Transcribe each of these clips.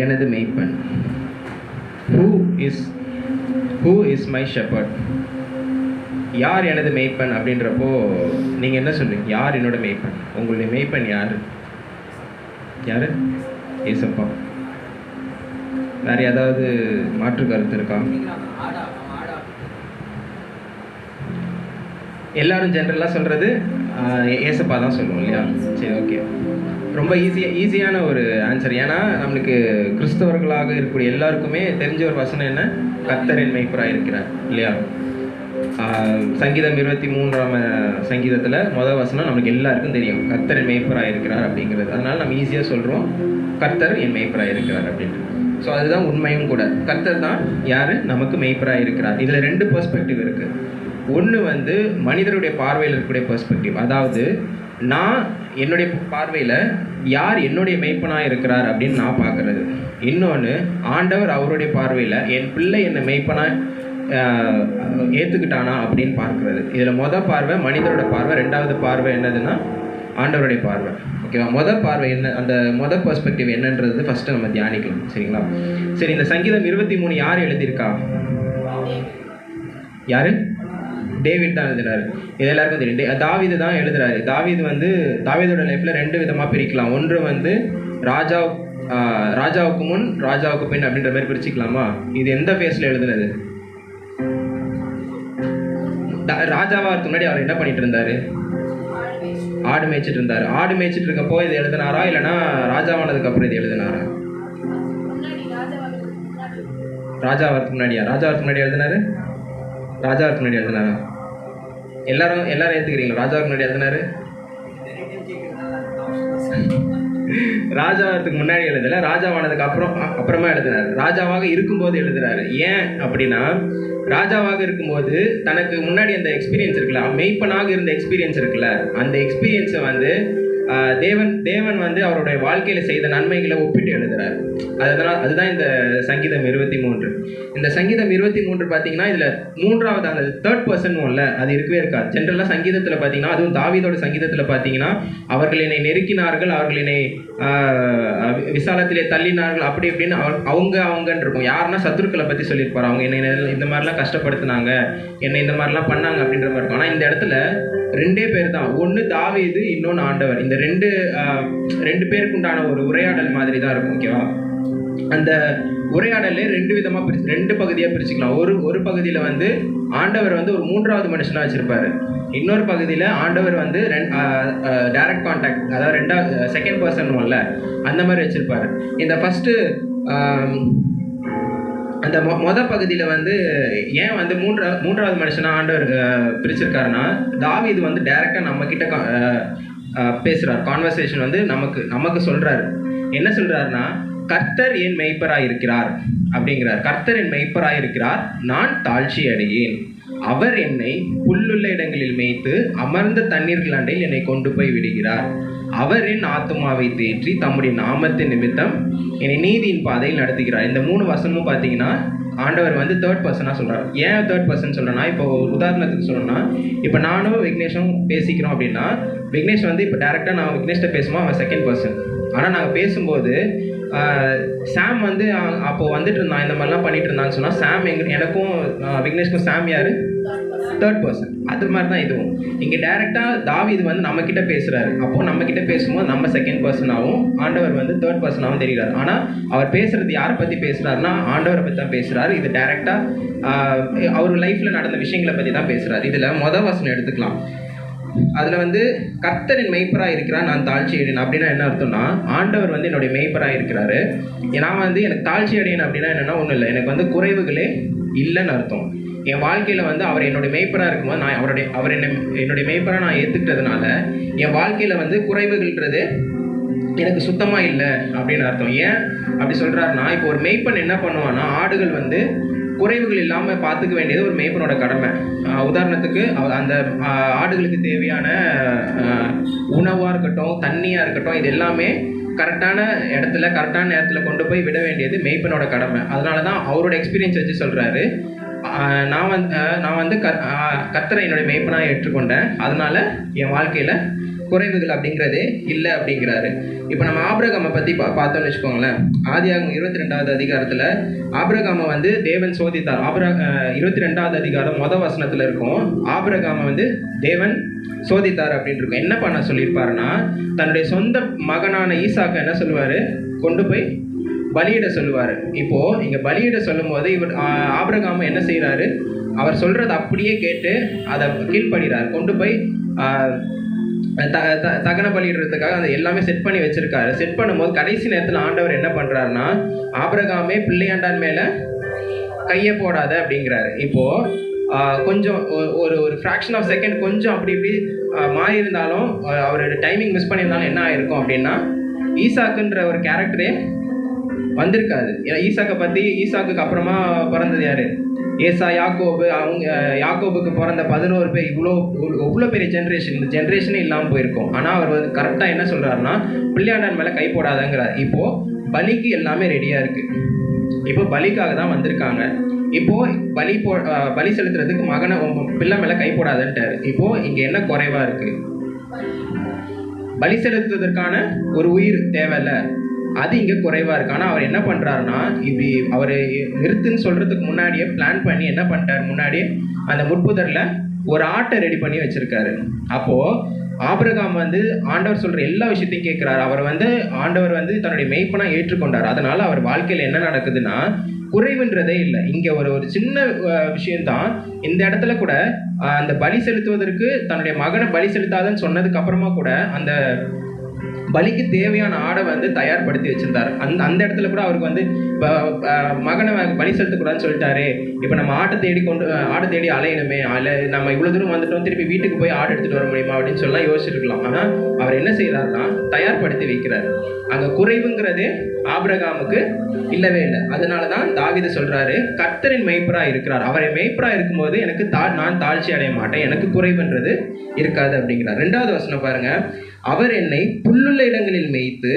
எனது மேய்ப்பன்? Who is my shepherd? யார் எனது மேய்ப்பன் அப்படின்றப்போ நீங்கள் என்ன சொல்லுவீங்க? யார் என்னோட மேய்ப்பன்? உங்களுடைய மேய்ப்பன் யார்? யார்? ஏசப்பா. வேறு ஏதாவது மாற்று கருத்து இருக்கா? எல்லாரும் ஜென்ரலாக சொல்கிறது ஏசப்பா தான் சொல்லுவோம் இல்லையா? சரி, ஓகே. ரொம்ப ஈஸியான ஒரு ஆன்சர். ஏன்னா நம்மளுக்கு கிறிஸ்தவர்களாக இருக்கக்கூடிய எல்லாருக்குமே தெரிஞ்ச ஒரு வசனம் என்ன? கர்த்தர் என் மேய்ப்பராக இருக்கிறார் இல்லையா? சங்கீதம் 23ஆம் சங்கீதத்தில் முதல் வசனம் நமக்கு எல்லாருக்கும் தெரியும், கர்த்தர் என் மேய்ப்பராக இருக்கிறார் அப்படிங்கிறது. அதனால் நம்ம ஈஸியாக சொல்கிறோம் கர்த்தர் என் மேய்ப்பராக இருக்கிறார் அப்படின்ட்டு. ஸோ அதுதான் உண்மையும் கூட. கர்த்தர் தான் யார்? நமக்கு மேய்ப்பராக இருக்கிறார். இதில் 2 பெர்ஸ்பெக்டிவ் இருக்குது. ஒன்று வந்து மனிதருடைய பார்வையில் இருக்கக்கூடிய பெர்ஸ்பெக்டிவ், அதாவது நான் என்னுடைய பார்வையில் யார் என்னுடைய மேய்ப்பனாக இருக்கிறார் அப்படின்னு நான் பார்க்குறது. இன்னொன்று, ஆண்டவர் அவருடைய பார்வையில் என் பிள்ளை என்னை மேய்ப்பனாக ஏற்றுக்கிட்டானா அப்படின்னு பார்க்குறது. இதில் மொதல் பார்வை மனிதரோட பார்வை, 2வது பார்வை என்னதுன்னா ஆண்டவருடைய பார்வை. ஓகேவா? மொதல் பார்வை என்ன, அந்த மொதல் பெர்ஸ்பெக்டிவ் என்னன்றது ஃபஸ்ட்டு நம்ம தியானிக்கலாம். சரிங்களா? சரி, இந்த சங்கீதம் 23 யார் எழுதியிருக்கா? யார்? டேவிட் தான் எழுதுறாரு. இது எல்லாருக்கும் தெரியும். தாவீது தான் எழுதுறாரு. தாவீது வந்து தாவீதோட லைஃப்பில் 2 விதமாக பிரிக்கலாம். ஒன்று வந்து ராஜாவுக்கு முன் ராஜாவுக்கு பின் அப்படின்ற மாதிரி பிரிச்சுக்கலாமா? இது எந்த ஃபேஸில் எழுதுனது? ராஜாவாக இருக்க முன்னாடி அவர் என்ன பண்ணிட்டு இருந்தாரு? ஆடு மேய்ச்சிட்டு இருந்தார். ஆடு மேய்ச்சிட்டு இருக்கப்போ இது எழுதினாரா, இல்லைன்னா ராஜாவானதுக்கு அப்புறம் இது எழுதினாரா? ராஜாவதுக்கு முன்னாடியா? ராஜாவுக்கு முன்னாடி எழுதினாரு. ராஜாவுக்கு முன்னாடி எழுதினாரா? எல்லாரும் ஏற்றுக்கிறீங்களா? ராஜாவுக்கு முன்னாடி எழுதினாரு. ராஜாவுக்கு முன்னாடி எழுதலை, ராஜாவானதுக்கு அப்புறமா எழுதினார். ராஜாவாக இருக்கும்போது எழுதுறாரு. ஏன் அப்படின்னா, ராஜாவாக இருக்கும்போது தனக்கு முன்னாடி அந்த எக்ஸ்பீரியன்ஸ் இருக்குல்ல, மெய்ப்பனாக இருந்த எக்ஸ்பீரியன்ஸ் இருக்குல்ல, அந்த எக்ஸ்பீரியன்ஸை வந்து தேவன் வந்து அவருடைய வாழ்க்கையில் செய்த நன்மைகளை ஒப்பிட்டு எழுதுறாரு. அதுதான் இந்த சங்கீதம் 23. இந்த சங்கீதம் 23 பார்த்தீங்கன்னா இதில் 3வது அந்த 3rd person இல்லை, அது இருக்கவே இருக்காது. ஜென்ரலாக சங்கீதத்தில் பார்த்தீங்கன்னா, அதுவும் தாவீதோட சங்கீதத்தில் பார்த்தீங்கன்னா, அவர்கள் என்னை நெருக்கினார்கள், அவர்கள் என்னை விசாலத்திலே தள்ளினார்கள், அப்படி இப்படின்னு அவங்கன்னு இருக்கும். யாருன்னா சத்துருக்களை பற்றி சொல்லியிருப்பார். அவங்க என்னை இந்த மாதிரிலாம் கஷ்டப்படுத்தினாங்க, என்னை இந்த மாதிரிலாம் பண்ணாங்க அப்படின்ற மாதிரி இருக்கும். ஆனால் இந்த இடத்துல 2 பேர் தான். ஒன்று தாவீது, இன்னொன்று ஆண்டவர். இந்த 2 பேருக்கு உண்டான ஒரு உரையாடல் மாதிரி தான் இருக்கும். ஓகேவா? அந்த உரையாடலே 2 விதமாக 2 பகுதியாக பிரிச்சுக்கலாம். ஒரு பகுதியில் வந்து ஆண்டவர் வந்து ஒரு 3வது மனுஷனாக வச்சுருப்பார். இன்னொரு பகுதியில் ஆண்டவர் வந்து டைரக்ட் கான்டாக்ட், அதாவது செகண்ட் பர்சன் இல்லை, அந்த மாதிரி வச்சுருப்பார். இந்த ஃபஸ்ட்டு அந்த மொதல் பகுதியில் வந்து ஏன் வந்து 3வது மனுஷனாக ஆண்டவர் பிரிச்சிருக்காருன்னா, தாவீது வந்து டைரெக்டாக நம்மக்கிட்ட பேசுகிறார். கான்வர்சேஷன் வந்து நமக்கு சொல்கிறாரு. என்ன சொல்கிறாருன்னா, கர்த்தர் என் மெய்ப்பராக இருக்கிறார் அப்படிங்கிறார். கர்த்தர் என் மெய்ப்பராக இருக்கிறார், நான் தாழ்ச்சி அடையேன். அவர் என்னை புல்லுள்ள இடங்களில் மேய்த்து அமர்ந்த தண்ணீர்கள் அண்டையில் என்னை கொண்டு போய் விடுகிறார். அவர் என் ஆத்துமாவை தேற்றி தம்முடைய நாமத்தின் நிமித்தம் என்னை நீதியின் பாதையில் நடத்துகிறார். இந்த 3 வசனமும் பார்த்தீங்கன்னா ஆண்டவர் வந்து 3rd பர்சனாக சொல்கிறார். ஏன் 3rd பர்சன் சொல்கிறேன்னா, இப்போ உதாரணத்துக்கு சொல்லணும்னா, இப்போ நானும் விக்னேஷும் பேசிக்கிறோம் அப்படின்னா, விக்னேஷ் வந்து இப்போ டேரெக்டாக நான் விக்னேஷ்ட பேசும்போது அவன் 2nd பர்சன். ஆனால் நாங்கள் பேசும்போது சாம் வந்து அப்போது வந்துட்டு இருந்தான், இந்த மாதிரிலாம் பண்ணிட்டு இருந்தான்னு சொன்னால், சாம் எனக்கும் விக்னேஷ்க்கும் சாம் யார்? 3rd person. அது மாதிரி தான் இதுவும். இங்கே டைரெக்டாக தாவீது வந்து நம்மக்கிட்ட பேசுகிறாரு. அப்போது நம்மக்கிட்ட பேசும்போது நம்ம 2nd பர்சனாகவும், ஆண்டவர் வந்து 3rd பர்சனாகவும் தெரிகிறார். ஆனால் அவர் பேசுகிறது யாரை பற்றி பேசுகிறாருன்னா, ஆண்டவரை பற்றி தான் பேசுகிறாரு. இது டைரெக்டாக அவர் லைஃப்பில் நடந்த விஷயங்களை பற்றி தான் பேசுகிறார். இதில் மொதல் வசனம் எடுத்துக்கலாம். அதில் வந்து கர்த்தரின் மெய்ப்பராக இருக்கிறார், நான் தாழ்ச்சி அடையேன் அப்படின்னா என்ன அர்த்தம்னா, ஆண்டவர் வந்து என்னுடைய மெய்ப்பராக இருக்கிறாரு. நான் வந்து எனக்கு தாழ்ச்சி அடையேன் அப்படின்னா என்னென்னா ஒன்றும் இல்லை, எனக்கு வந்து குறைவுகளே இல்லைன்னு அர்த்தம். என் வாழ்க்கையில் வந்து அவர் என்னுடைய மெய்ப்பராக இருக்கும்போது நான் அவர் என்னுடைய மெய்ப்பராக நான் ஏற்றுக்கிட்டதுனால என் வாழ்க்கையில் வந்து குறைவுகள்ன்றது எனக்கு சுத்தமாக இல்லை அப்படின்னு அர்த்தம். ஏன் அப்படி சொல்கிறாருன்னா, இப்போ ஒரு மெய்ப்பன் என்ன பண்ணுவான்னா, ஆடுகள் வந்து குறைவுகள் இல்லாமல் பார்த்துக்க வேண்டியது ஒரு மேய்ப்பனோட கடமை. உதாரணத்துக்கு அந்த ஆடுகளுக்கு தேவையான உணவாக இருக்கட்டும், தண்ணியாக இருக்கட்டும், இது எல்லாமே கரெக்டான இடத்துல கரெக்டான நேரத்தில் கொண்டு போய் விட வேண்டியது மேய்ப்பனோட கடமை. அதனால தான் அவரோட எக்ஸ்பீரியன்ஸ் வச்சு சொல்கிறாரு, நான் வந்து கர்த்தரை என்னுடைய மேய்ப்பனாக ஏற்றுக்கொண்டேன், அதனால் என் வாழ்க்கையில் குறைவுகள் அப்படிங்கிறதே இல்லை அப்படிங்கிறாரு. இப்போ நம்ம ஆபிரகாமை பற்றி பார்த்தோம்னு வச்சுக்கோங்களேன். ஆதியாகமம் 22வது அதிகாரத்தில் ஆபிரகாமை வந்து தேவன் சோதித்தார். 22வது அதிகாரம் வசனத்தில் இருக்கும், ஆபிரகாமை வந்து தேவன் சோதித்தார் அப்படின்னு இருக்கும். என்ன பண்ண சொல்லியிருப்பாருன்னா, தன்னுடைய சொந்த மகனான ஈசாக்கை என்ன சொல்லுவார், கொண்டு போய் பலியிட சொல்லுவார். இப்போது இங்கே பலியிட சொல்லும் போது இவர் ஆபிரகாம் என்ன செய்கிறாரு, அவர் சொல்கிறத அப்படியே கேட்டு அதை கீழ்ப்படுகிறார். கொண்டு போய் தகன பலியிடுறதுக்காக அதை எல்லாமே செட் பண்ணி வச்சிருக்காரு. செட் பண்ணும்போது கடைசி நேரத்தில் ஆண்டவர் என்ன பண்ணுறாருன்னா, ஆபிரகாமே பிள்ளையாண்டான் மேலே கையை போடாத அப்படிங்கிறாரு. இப்போது கொஞ்சம் ஒரு ஃப்ராக்ஷன் ஆஃப் செகண்ட் கொஞ்சம் அப்படி இப்படி மாறி இருந்தாலும், அவரோட டைமிங் மிஸ் பண்ணியிருந்தாலும் என்ன ஆயிருக்கும் அப்படின்னா, ஈசாக்குன்ற ஒரு கேரக்டரே வந்திருக்காது. ஏன்னா ஈசாக்குக்கு அப்புறமா பிறந்தது யாரு, ஏசா, யாக்கோபு. அவங்க யாக்கோபுக்கு பிறந்த 11 பேர். இவ்வளோ பெரிய ஜென்ரேஷன், இந்த ஜென்ரேஷனே இல்லாமல் போயிருக்கும். ஆனால் அவர் வந்து கரெக்டாக என்ன சொல்கிறாருன்னா, பிள்ளையாண்டான் மேலே கை போடாதங்கிறார். இப்போது பலிக்கு எல்லாமே ரெடியாக இருக்குது. இப்போ பலிக்காக தான் வந்திருக்காங்க. இப்போது பலி செலுத்துறதுக்கு மகனை பிள்ளை மேலே கை போடாதன்ட்டார். இப்போது இங்கே என்ன குறைவாக இருக்குது, பலி செலுத்துவதற்கான ஒரு உயிர் தேவையில்ல, அது இங்கே குறைவாக இருக்குது. ஆனால் அவர் என்ன பண்ணுறாருன்னா, இப்படி அவர் நிறுத்துன்னு சொல்கிறதுக்கு முன்னாடியே பிளான் பண்ணி என்ன பண்ணிட்டார், முன்னாடியே அந்த முட்புதரில் ஒரு ஆட்டை ரெடி பண்ணி வச்சுருக்காரு. அப்போது ஆபிரகாம் வந்து ஆண்டவர் சொல்கிற எல்லா விஷயத்தையும் கேட்குறாரு. ஆண்டவர் வந்து தன்னுடைய மெய்ப்பனாக ஏற்றுக்கொண்டார். அதனால் அவர் வாழ்க்கையில் என்ன நடக்குதுன்னா, குறைவுன்றதே இல்லை. இங்கே ஒரு சின்ன விஷயம்தான். இந்த இடத்துல கூட அந்த பலி செலுத்துவதற்கு தன்னுடைய மகனை பலி செலுத்தாதன்னு சொன்னதுக்கு அப்புறமா கூட அந்த பலிக்கு தேவையான ஆடை வந்து தயார்படுத்தி வச்சிருந்தார். அந்த இடத்துல கூட அவருக்கு வந்து மகனை பலி செலுத்தக்கூடாதுன்னு சொல்லிட்டாரு. இப்போ நம்ம ஆடை தேடி அலையணுமே, நம்ம இவ்வளோ தூரம் வந்துட்டோம், திருப்பி வீட்டுக்கு போய் ஆடு எடுத்துகிட்டு வர முடியுமா அப்படின்னு சொல்லலாம் யோசிச்சிருக்கலாம். ஆனால் அவர் என்ன செய்கிறாருன்னா, தயார்படுத்தி வைக்கிறார். அங்கே குறைவுங்கிறதே ஆபிரகாமுக்கு இல்லவே இல்லை. அதனால தான் தாவீது சொல்கிறாரு, கர்த்தரின் மெய்ப்பராக இருக்கிறார். அவரை மெய்ப்பராக இருக்கும்போது எனக்கு நான் தாழ்ச்சி அடைய மாட்டேன், எனக்கு குறைவுன்றது இருக்காது அப்படிங்கிறார். 2வது வசனம் பாருங்க, அவர் என்னை புல்லுள்ள இடங்களில் மேய்த்து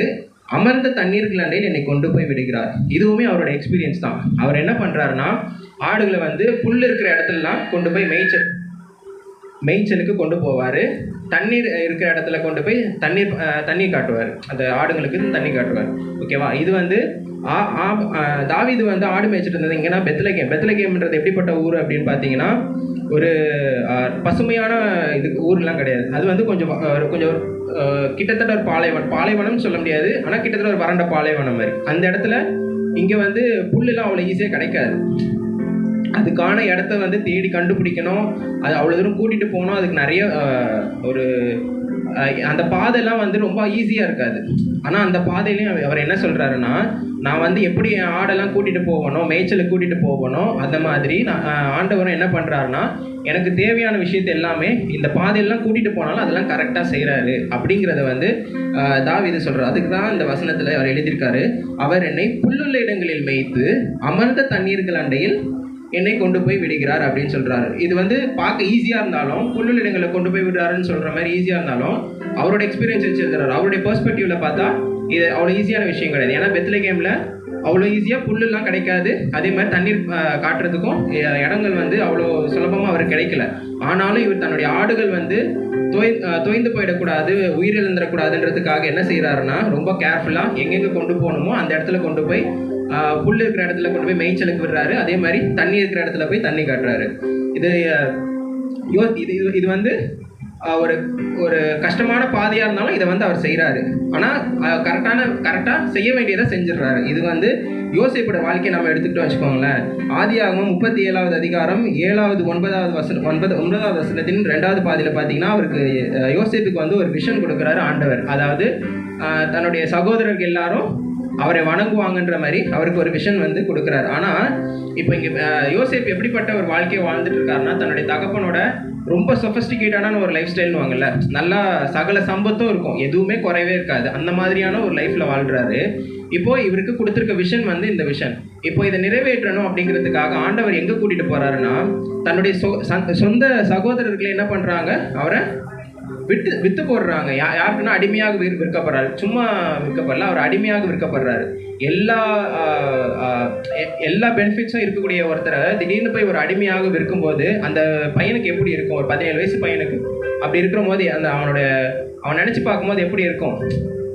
அமர்ந்த தண்ணீர்கள் அண்டையில் என்னை கொண்டு போய் விடுகிறார். இதுவுமே அவரோட எக்ஸ்பீரியன்ஸ் தான். அவர் என்ன பண்ணுறாருன்னா, ஆடுகளை வந்து புல் இருக்கிற இடத்துலலாம் கொண்டு போய் மேய்ச்சலுக்கு கொண்டு போவார். தண்ணீர் இருக்கிற இடத்துல கொண்டு போய் தண்ணீர் காட்டுவார், அந்த ஆடுங்களுக்கு தண்ணி காட்டுவார். ஓகேவா? இது வந்து தாவீது வந்து ஆடு மேய்ச்சிட்டு இருந்தது இங்கன்னா பெத்லகேம்ன்றது எப்படிப்பட்ட ஊர் அப்படின்னு பார்த்தீங்கன்னா, ஒரு பசுமையான ஊர்லாம் கிடையாது. அது வந்து கொஞ்சம் கிட்டத்தட்ட ஒரு பாலைவனம் சொல்ல முடியாது, ஆனால் கிட்டத்தட்ட ஒரு வறண்ட பாலைவனம் மாதிரி. அந்த இடத்துல இங்கே வந்து புல்லுலாம் அவ்வளோ ஈஸியாக கிடைக்காது. அதுக்கான இடத்த வந்து தேடி கண்டுபிடிக்கணும், அது அவ்வளோ தூரம் கூட்டிகிட்டு போகணும். அதுக்கு நிறைய அந்த பாதையெல்லாம் வந்து ரொம்ப ஈஸியாக இருக்காது. ஆனால் அந்த பாதையிலையும் அவர் என்ன சொல்கிறாருன்னா, நான் வந்து எப்படி என் ஆடெல்லாம் கூட்டிகிட்டு போகணும், மேய்ச்சலுக்கு கூட்டிகிட்டு போகணும், அந்த மாதிரி ஆண்டவரும் என்ன பண்ணுறாருன்னா, எனக்கு தேவையான விஷயத்தை எல்லாமே இந்த பாதையெல்லாம் கூட்டிகிட்டு போனாலும் அதெல்லாம் கரெக்டாக செய்கிறாரு அப்படிங்கிறத வந்து தாவீது சொல்கிறார். அதுக்கு தான் இந்த வசனத்தில் அவர் எழுதியிருக்காரு, அவர் என்னை புல்லுள்ள இடங்களில் மேய்த்து அமர்ந்த தண்ணீர்கள் அண்டையில் என்னை கொண்டு போய் விடுகிறார் அப்படின்னு சொல்கிறாரு. இது வந்து பார்க்க ஈஸியாக இருந்தாலும், புல்லுள்ள இடங்களை கொண்டு போய் விடுறாருன்னு சொல்கிற மாதிரி ஈஸியாக இருந்தாலும், அவரோட எக்ஸ்பீரியன்ஸ் வச்சுருக்கிறார். அவருடைய பெர்ஸ்பெக்டிவில் பார்த்தா இது அவ்வளோ ஈஸியான விஷயம் கிடையாது. ஏன்னா பெத்லகேமில் அவ்வளோ ஈஸியாக புல்லுலாம் கிடைக்காது. அதே மாதிரி தண்ணீர் காட்டுறதுக்கும் இடங்கள் வந்து அவ்வளோ சுலபமாக அவருக்கு கிடைக்கல. ஆனாலும் இவர் தன்னுடைய ஆடுகள் வந்து தோய்ந்து போயிடக்கூடாது, உயிரிழந்துடக்கூடாதுன்றதுக்காக என்ன செய்கிறாருன்னா, ரொம்ப கேர்ஃபுல்லாக எங்கெங்கே கொண்டு போகணுமோ அந்த இடத்துல கொண்டு போய் புல் இருக்கிற இடத்துல கொண்டு போய் மேய்ச்சலுக்கு விடுறாரு. அதே மாதிரி தண்ணி இருக்கிற இடத்துல போய் தண்ணி காட்டுறாரு. இது வந்து ஒரு கஷ்டமான பாதையாக இருந்தாலும் இதை வந்து அவர் செய்கிறாரு. ஆனால் கரெக்டாக செய்ய வேண்டியதை செஞ்சிடுறாரு. இது வந்து யோசேப்போட வாழ்க்கையை நம்ம எடுத்துக்கிட்டோம் வச்சுக்கோங்களேன். ஆதியாகமம் 37வது அதிகாரம் 9வது வசனத்தின் 2வது பாதியில் பார்த்தீங்கன்னா, அவருக்கு யோசேப்புக்கு வந்து ஒரு விஷன் கொடுக்குறாரு ஆண்டவர். அதாவது தன்னுடைய சகோதரர்கள் எல்லாரும் அவரை வணங்குவாங்கன்ற மாதிரி அவருக்கு ஒரு விஷன் வந்து கொடுக்குறாரு. ஆனால் இப்போ இங்கே யோசேப் எப்படிப்பட்ட ஒரு வாழ்க்கையை வாழ்ந்துட்டு இருக்காருன்னா, தன்னுடைய தகப்பனோட ரொம்ப சொஃபஸ்டிகேட்டான ஒரு லைஃப் ஸ்டைல்னு வாங்கல, நல்லா சகல சம்பத்தும் இருக்கும், எதுவுமே குறைவே இருக்காது, அந்த மாதிரியான ஒரு லைஃப்பில் வாழ்கிறாரு. இப்போது இவருக்கு கொடுத்துருக்க விஷன் வந்து இந்த விஷன். இப்போ இதை நிறைவேற்றணும் அப்படிங்கிறதுக்காக ஆண்டவர் எங்கே கூட்டிகிட்டு போகிறாருன்னா, தன்னுடைய சொந்த சகோதரர்களை என்ன பண்ணுறாங்க, அவரை வித்து போடுறாங்க. யாருக்குன்னா அடிமையாக விற்கப்படுறாரு. சும்மா விற்கப்படல, அவர் அடிமையாக விற்கப்படுறாரு. எல்லா பெனிஃபிட்ஸும் இருக்கக்கூடிய ஒருத்தரை திடீர்னு போய் ஒரு அடிமையாக இருக்கும்போது அந்த பையனுக்கு எப்படி இருக்கும்? ஒரு 17 வயசு பையனுக்கு அப்படி இருக்கிற போது அவன் நினச்சி பார்க்கும்போது எப்படி இருக்கும்?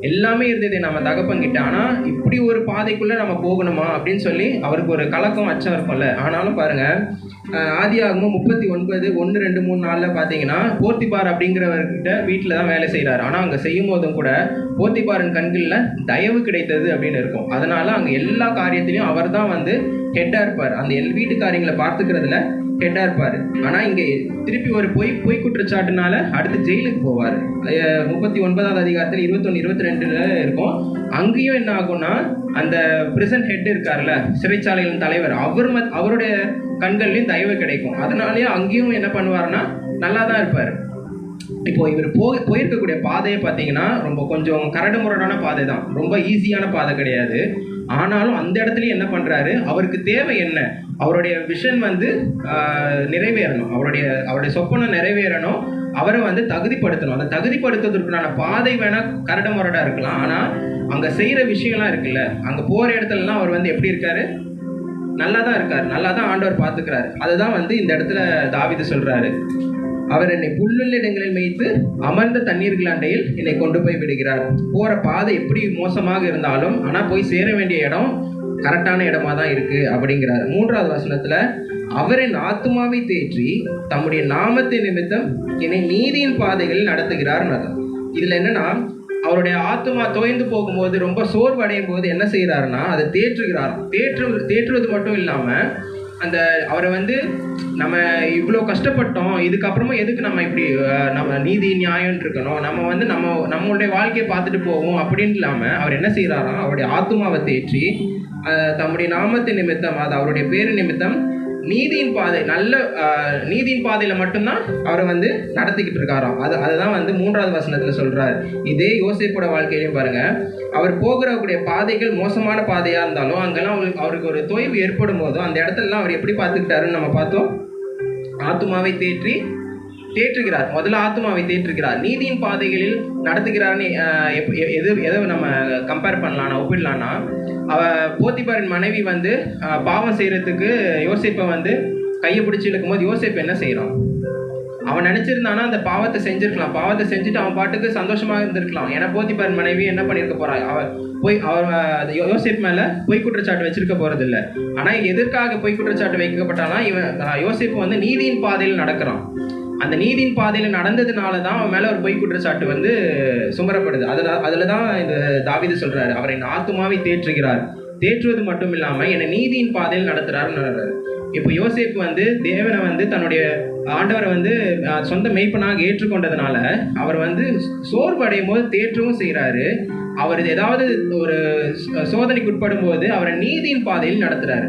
எல்லாமே இருந்தது நம்ம தகப்பன்கிட்ட, ஆனால் இப்படி ஒரு பாதைக்குள்ளே நம்ம போகணுமா அப்படின்னு சொல்லி அவருக்கு ஒரு கலக்கம் அச்சம் இருக்கும்ல. ஆனாலும் பாருங்கள், ஆதியாகமம் 39 1 2 3 4 பார்த்தீங்கன்னா போர்த்திபார் அப்படிங்கிறவர்கிட்ட வீட்டில் தான் வேலை செய்கிறார். ஆனால் அங்கே செய்யும் போதும் கூட போர்த்திபாரின் கண்களில் தயவு கிடைத்தது அப்படின்னு இருக்கும். அதனால் அங்கே எல்லா காரியத்திலையும் அவர் தான் வந்து ஹெட்டாக இருப்பார். அந்த வீட்டு காரியங்களை பார்த்துக்கிறதுல ஹெட்டாக இருப்பார். ஆனால் இங்கே திருப்பி ஒரு பொய் குற்றச்சாட்டுனால அடுத்து ஜெயிலுக்கு போவார். 39ஆவது அதிகாரத்தில் 21 22 இருக்கும். அங்கேயும் என்ன ஆகும்னா, அந்த பிரிசன் ஹெட் இருக்கார்ல, சிறைச்சாலையின் தலைவர், அவருடைய கண்கள்லையும் தயவு கிடைக்கும். அதனாலேயே அங்கேயும் என்ன பண்ணுவார்னா நல்லா தான் இருப்பார். இப்போ இவர் போயிருக்கக்கூடிய பாதையை பார்த்தீங்கன்னா ரொம்ப கொஞ்சம் கரடு முரடான பாதை தான், ரொம்ப ஈஸியான பாதை கிடையாது. ஆனாலும் அந்த இடத்துலையும் என்ன பண்ணுறாரு, அவருக்கு தேவை என்ன, அவருடைய விஷன் வந்து நிறைவேறணும், அவருடைய சொப்பனம் நிறைவேறணும், அவரை வந்து தகுதிப்படுத்தணும். அந்த தகுதிப்படுத்துவதற்கான பாதை வேணால் கரடு முரடாக இருக்கலாம், ஆனால் அங்கே செய்கிற விஷயம்லாம் இருக்குல்ல, அங்கே போகிற இடத்துலலாம் அவர் வந்து எப்படி இருக்காரு, நல்லா தான் இருக்கார், நல்லா தான் ஆண்டவர் பார்த்துக்கிறாரு. அதுதான் வந்து இந்த இடத்துல தாவீது சொல்கிறாரு, அவர் என்னை புல்லுள்ள இடங்களில் மேய்த்து அமர்ந்த தண்ணீர்கள் அண்டையில் என்னை கொண்டு போய் விடுகிறார். போகிற பாதை எப்படி மோசமாக இருந்தாலும் ஆனால் போய் சேர வேண்டிய இடம் கரெக்டான இடமா தான் இருக்குது அப்படிங்கிறார். 3வது வசனத்தில், அவரின் ஆத்துமாவை தேற்றி தம்முடைய நாமத்தை நிமித்தம் என்னை நீதியின் பாதைகளில் நடத்துகிறார். இதில் என்னன்னா, அவருடைய ஆத்துமா தோய்ந்து போகும்போது, ரொம்ப சோர்வடையும் போது என்ன செய்கிறாருன்னா அதை தேற்றுகிறார். தேற்றுவது மட்டும் இல்லாமல் அவரை வந்து நம்ம இவ்வளோ கஷ்டப்பட்டோம், இதுக்கப்புறமா எதுக்கு நம்ம இப்படி நம்ம நீதி நியாயம் இருக்கணும், நம்ம வந்து நம்மளுடைய வாழ்க்கையை பார்த்துட்டு போவோம் அப்படின்னு இல்லாமல் அவர் என்ன செய்கிறாராம், அவருடைய ஆத்துமாவை தேற்றி தம்முடைய நாமத்தின் நிமித்தம், அது அவருடைய பேரு நிமித்தம் நீதியின் பாதை, நல்ல நீதியின் பாதையில் மட்டும்தான் அவரை வந்து நடத்திக்கிட்டு இருக்காராம். அதுதான் வந்து 3வது வசனத்தில் சொல்கிறார். இதே யோசேப்போட வாழ்க்கையிலையும் பாருங்கள், அவர் போகிறக்கூடிய பாதைகள் மோசமான பாதையாக இருந்தாலும் அங்கெல்லாம் அவருக்கு ஒரு தொய்வு ஏற்படும் போதும் அந்த இடத்துலலாம் அவர் எப்படி பார்த்துக்கிட்டாருன்னு நம்ம பார்த்தோம். ஆத்துமாவை தேற்றுகிறார். முதல்ல ஆத்துமாவை தேற்றுகிறார், நீதியின் பாதைகளில் நடத்துகிறார்னு எதை நம்ம கம்பேர் பண்ணலாம்னா, ஒப்பிடலான்னா, போத்திபாரின் மனைவி வந்து பாவம் செய்கிறதுக்கு யோசேப்பை வந்து கையை பிடிச்சி இழுக்கும்போது யோசேப்பு என்ன செய்கிறான், அவன் நினச்சிருந்தானா அந்த பாவத்தை செஞ்சுருக்கலாம், பாவத்தை செஞ்சுட்டு அவன் பாட்டுக்கு சந்தோஷமாக இருந்திருக்கலாம். ஏன்னா போத்திபாரின் மனைவி என்ன பண்ணியிருக்க போகிறான், அவர் யோசேப் மேலே பொய் குற்றச்சாட்டு வச்சிருக்க போகிறதில்ல. ஆனால் எதற்காக பொய் குற்றச்சாட்டு வைக்கப்பட்டாலும் யோசேப்பு வந்து நீதியின் பாதையில் நடக்கிறான். அந்த நீதியின் பாதையில் நடந்ததுனால தான் அவன் மேலே ஒரு பொய் குற்றச்சாட்டு வந்து சுமரப்படுது. அதில் தான் இந்த தாவீது சொல்கிறாரு, அவரை என் ஆத்துமாவை தேற்றுகிறார். தேற்றுவது மட்டும் இல்லாமல் என்னை நீதியின் பாதையில் நடத்துகிறாருன்னு. இப்போ யோசேப்பு வந்து தேவனை வந்து தன்னுடைய ஆண்டவரை வந்து சொந்த மெய்ப்பனாக ஏற்றுக்கொண்டதுனால அவர் வந்து சோர்வு அடையும் போது தேற்றவும் செய்கிறாரு. அவர் ஏதாவது ஒரு சோதனைக்கு உட்படும் போது அவரை நீதியின் பாதையில் நடத்துகிறாரு.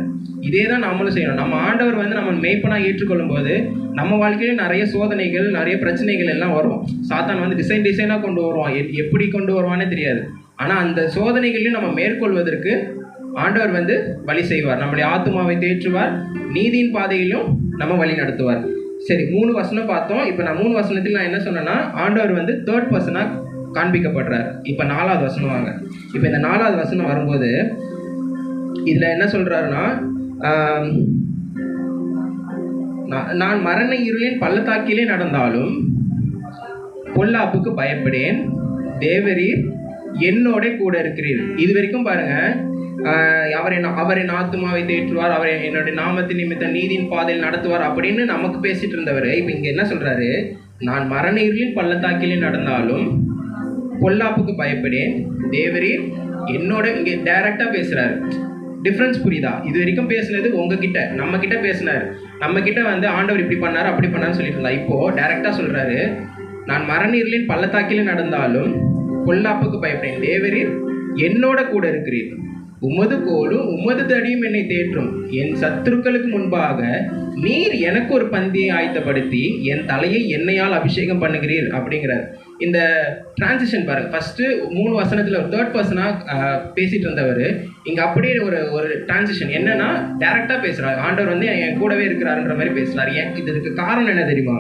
இதே தான் நம்மளும் செய்யணும். நம்ம ஆண்டவர் வந்து நம்ம மெய்ப்பனாக ஏற்றுக்கொள்ளும் போது நம்ம வாழ்க்கையில நிறைய சோதனைகள், நிறைய பிரச்சனைகள் எல்லாம் வரும். சாத்தான் வந்து டிசைனாக கொண்டு வருவான், எப்படி கொண்டு வருவானே தெரியாது. ஆனால் அந்த சோதனைகளையும் நம்ம மேற்கொள்வதற்கு ஆண்டவர் வந்து வழி செய்வார். நம்முடைய ஆத்துமாவை தேற்றுவார், நீதியின் பாதையிலும் நம்ம வழி நடத்துவார். சரி, 3 வசனம் பார்த்தோம். இப்போ நான் 3 வசனத்தில் நான் என்ன சொன்னேன்னா, ஆண்டவர் வந்து 3rd பர்சனாக காண்பிக்கப்படுறார். இப்போ 4வது வசனம் வாங்க. இப்போ இந்த 4வது வசனம் வரும்போது இதில் என்ன சொல்கிறாருன்னா, நான் மரண இருளின் பள்ளத்தாக்கிலே நடந்தாலும் பொல்லாப்புக்கு பயப்படேன், தேவரீர் என்னோட கூட இருக்கிறீர். இது வரைக்கும் பாருங்க, அவரின் ஆத்துமாவை தேற்றுவார், அவர் என்னுடைய நாமத்தின் நிமித்தம் நீதியின் பாதையில் நடத்துவார் அப்படின்னு நமக்கு பேசிட்டு இருந்தவர் இப்போ இங்கே என்ன சொல்றாரு, நான் மரண இருளின் பள்ளத்தாக்கிலே நடந்தாலும் பொல்லாப்புக்கு பயப்படேன், தேவரீர் என்னோட. இங்கே டைரக்டா பேசுறாரு. டிஃப்ரென்ஸ் புரியுதா? இது வரைக்கும் பேசுனது உங்ககிட்ட, நம்ம கிட்ட பேசினார், நம்ம கிட்ட வந்து ஆண்டவர் இப்படி பண்ணார் அப்படி பண்ணான்னு சொல்லிட்டு இருந்தா. இப்போ டைரக்டா சொல்றாரு, நான் மரண இருளின் பள்ளத்தாக்கிலே நடந்தாலும் பொல்லாப்புக்கு பயப்படேன், தேவரீர் என்னோட கூட இருக்கிறீர், உமது கோலும் உமது தடியும் என்னை தேற்றும், என் சத்துருக்களுக்கு முன்பாக நீர் எனக்கு ஒரு பந்தியை ஆயத்தப்படுத்தி என் தலையை எண்ணெயால் அபிஷேகம் பண்ணுகிறீர் அப்படிங்கிறார். இந்த டிரான்சிஷன் பாருங்க, ஃபர்ஸ்ட் 3 வசனத்தில் ஒரு 3rd பர்சனாக பேசிட்டு இருந்தவர் இங்கே அப்படியே ஒரு டிரான்சிஷன் என்னன்னா, டைரக்டாக பேசுகிறார். ஆண்டவர் வந்து என் கூடவே இருக்கிறாருன்ற மாதிரி பேசுகிறார். இதுக்கு காரணம் என்ன தெரியுமா?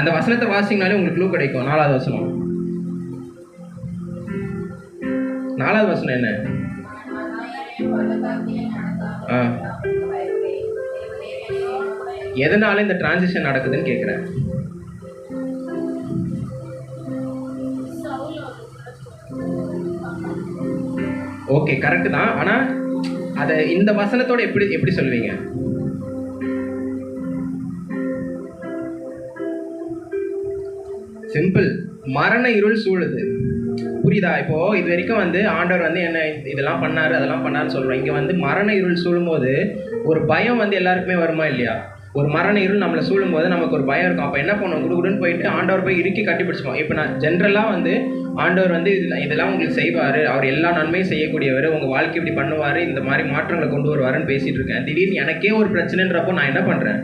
அந்த வசனத்தை வாசிங்கனாலே உங்களுக்கு க்ளூ கிடைக்கும். 4வது வசனம், 4வது வசனம் என்ன? எதனால இந்த டிரான்சிஷன் நடக்குதுன்னு கேட்குறேன். ஓகே, கரெக்டு தான். ஆனால் அதை இந்த வசனத்தோட எப்படி சொல்வீங்க? சிம்பிள், மரண இருள் சூழுது. புரியுதா? இப்போ இது வரைக்கும் ஆண்டவர் என்ன இதெல்லாம் பண்ணாரு அதெல்லாம் பண்ணாருன்னு சொல்றோம். இங்க மரண இருள் சூழும் போது ஒரு பயம் எல்லாருக்குமே வருமா இல்லையா? ஒரு மரண இருள் நம்மளை சூழும் போது நமக்கு ஒரு பயம் இருக்கும். அப்போ என்ன பண்ணுவோம்? குடுகுடுன்னு போயிட்டு ஆண்டவர் போய் இறுக்கி கட்டி பிடிச்சிப்போம். இப்போ நான் ஜென்ரலாக ஆண்டவர் இதெல்லாம் உங்களுக்கு செய்வார், அவர் எல்லா நன்மையும் செய்யக்கூடியவர், உங்கள் வாழ்க்கை இப்படி பண்ணுவார், இந்த மாதிரி மாற்றங்களை கொண்டு வருவாருன்னு பேசிகிட்டு இருக்கேன். திடீர்னு எனக்கே ஒரு பிரச்சனைன்றப்போ நான் என்ன பண்ணுறேன்?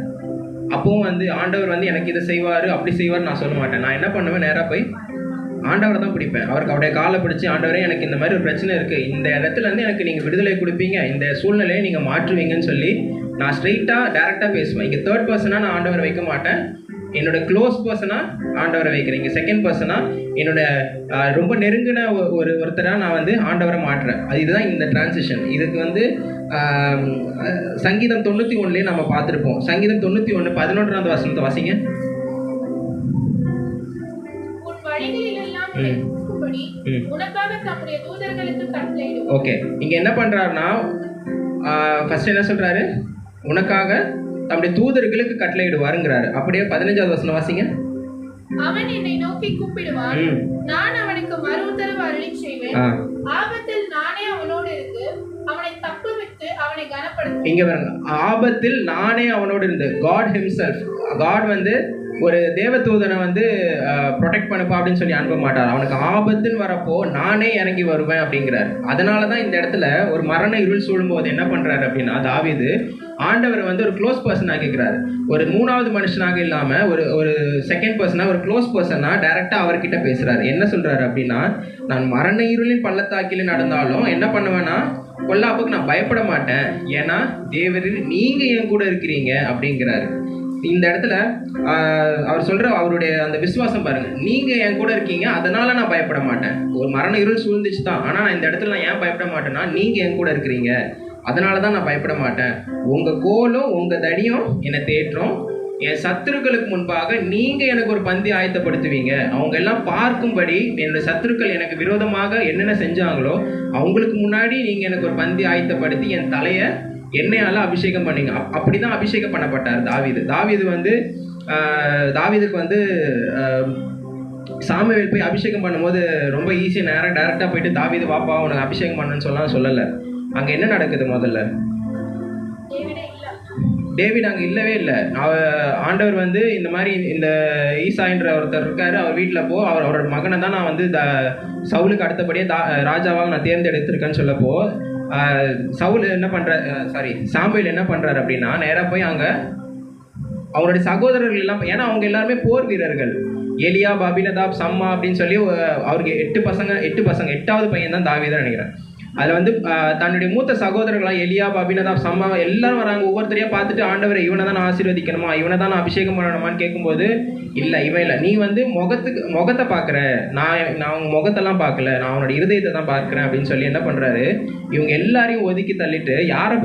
அப்போவும் ஆண்டவர் எனக்கு இதை செய்வார் அப்படி செய்வார் நான் சொல்ல மாட்டேன். நான் என்ன பண்ணுவேன்? நேராக போய் ஆண்டவரை தான் பிடிப்பேன். அவருக்கு அவருடைய காலை பிடிச்சி, ஆண்டவரே எனக்கு இந்த மாதிரி ஒரு பிரச்சனை இருக்குது, இந்த இடத்துலேருந்து எனக்கு நீங்கள் விடுதலை கொடுப்பீங்க, இந்த சூழ்நிலையை நீங்கள் மாற்றுவீங்கன்னு சொல்லி நான் ஸ்ட்ரெயிட்டாக டேரெக்டாக பேசுவேன். இங்கே தேர்ட் பர்சனாக நான் ஆண்டவரை வைக்க மாட்டேன், என்னோட க்ளோஸ் பர்சனாக ஆண்டவரை வைக்கிறேன். இங்கே செகண்ட் பர்சனாக என்னோட ரொம்ப நெருங்கின ஒருத்தராக நான் ஆண்டவரை மாற்றுறேன். இதுதான் இந்த டிரான்சிஷன். இதுக்கு சங்கீதம் 91 நம்ம பார்த்துருப்போம். சங்கீதம் 91 11வது வசனத்தை வாசிங்க. ஓகே, இங்க என்ன பண்றாருன்னா ஃபர்ஸ்ட் என்ன சொல்றாரு? உனக்காக தம்முடைய தூதர்களுக்கு கட்டளையிடுவாருங்கிறாரு. அப்படியே 15வது வசனம் வாசிங்க. அவன் என்னை நோக்கி கூப்பிடுவான், நான் அவனுக்கு மறு உத்தரவு அருளிச் செய்வேன். ஆபத்தில் நானே அவனோடு இருந்து அவனை தப்புவித்து அவனை கனப்படுத்துவேன். இங்க பாருங்க, ஆபத்தில் நானே அவனோடு இருந்து. காட் ஹிம்செல்ஃப், காட் ஒரு தேவதூதனை ப்ரொடெக்ட் பண்ணப்பா அப்படின்னு சொல்லி அனுப்ப மாட்டார். அவனுக்கு ஆபத்துன்னு வரப்போ நானே இறங்கி வருவேன் அப்படிங்கிறார். அதனால தான் இந்த இடத்துல ஒரு மரண இருள் சூழும்போது என்ன பண்ணுறாரு அப்படின்னா, தாவீது ஆண்டவர் ஒரு க்ளோஸ் பர்சன் ஆகிக்கிறார். ஒரு 3வது மனுஷனாக இல்லாமல் ஒரு செகண்ட் பர்சனாக, ஒரு க்ளோஸ் பர்சனாக டைரெக்டாக அவர்கிட்ட பேசுகிறாரு. என்ன சொல்கிறாரு அப்படின்னா, நான் மரண இருளின் பள்ளத்தாக்கில் நடந்தாலும் என்ன பண்ணுவேன்னா, கொல்லாப்புக்கு நான் பயப்பட மாட்டேன், ஏன்னா தேவரில் நீங்கள் என் கூட இருக்கிறீங்க அப்படிங்கிறாரு. இந்த இடத்துல அவர் சொல்ற அவருடைய அந்த விசுவாசம் பாருங்க. நீங்க என் கூட இருக்கீங்க, அதனால நான் பயப்பட மாட்டேன். ஒரு மரண இருள் சூழ்ந்துச்சு தான், ஆனா நான் இந்த இடத்துல நான் ஏன் பயப்பட மாட்டேன்னா, நீங்க என் கூட இருக்கிறீங்க, அதனாலதான் நான் பயப்பட மாட்டேன். உங்க கோலும் உங்க தடியும் என்னை தேற்றும், என் சத்துருக்களுக்கு முன்பாக நீங்க எனக்கு ஒரு பந்தி ஆயத்தப்படுத்துவீங்க. அவங்க எல்லாம் பார்க்கும்படி என்னோட சத்துருக்கள் எனக்கு விரோதமாக என்னென்ன செஞ்சாங்களோ அவங்களுக்கு முன்னாடி நீங்க எனக்கு ஒரு பந்தி ஆயத்தப்படுத்தி என் தலையை எண்ணெயால அபிஷேகம் பண்ணீங்க. அப்படிதான் அபிஷேகம் பண்ணப்பட்டார் தாவீது. தாவீதுக்கு சாமுவேல் போய் அபிஷேகம் பண்ணும்போது ரொம்ப ஈஸியாக டைரக்டாக போயிட்டு தாவீது வாப்பா உனக்கு அபிஷேகம் பண்ணுன்னு சொல்லலை. அங்கே என்ன நடக்குது? முதல்ல டேவிட் அங்கே இல்லவே இல்லை. ஆண்டவர் இந்த மாதிரி இந்த ஈசாயின்ற ஒருத்தர் இருக்காரு, அவர் வீட்டில் அவரோட மகனை தான் நான் சவுலுக்கு அடுத்தபடியே ராஜாவாக நான் தேர்ந்தெடுத்திருக்கேன்னு சொல்லப்போ சாமுவேல் என்ன பண்றாரு அப்படின்னா, நேராக போய் அங்கே அவருடைய சகோதரர்கள் எல்லாம், ஏன்னா அவங்க எல்லாருமே போர் வீரர்கள், எலியா, அபினதாப், சம்மா அப்படின்னு சொல்லி அவருக்கு 8 பசங்க. 8வது பையன் தான் தாவீதுன்னு நினைக்கிறேன். அதில் தன்னுடைய மூத்த சகோதரர்களாக எலியா, அபினதாப், சம்மா எல்லாரும் வராங்க. ஒவ்வொருத்தரையாக பார்த்துட்டு ஆண்டவரை இவனை தான் நான் ஆசீர்வதிக்கணுமா, இவனை தான் நான் அபிஷேகம் பண்ணணுமான்னு கேட்கும்போது, இல்லை இவன் இல்லை, நீ முகத்தை பார்க்குற, நான் அவங்க முகத்தெல்லாம் பார்க்கல, நான் அவனோட இருதயத்தை தான் பார்க்குறேன் அப்படின்னு சொல்லி என்ன பண்ணுறாரு, இவங்க எல்லாரையும் ஒதுக்கி தள்ளிட்டு யாரை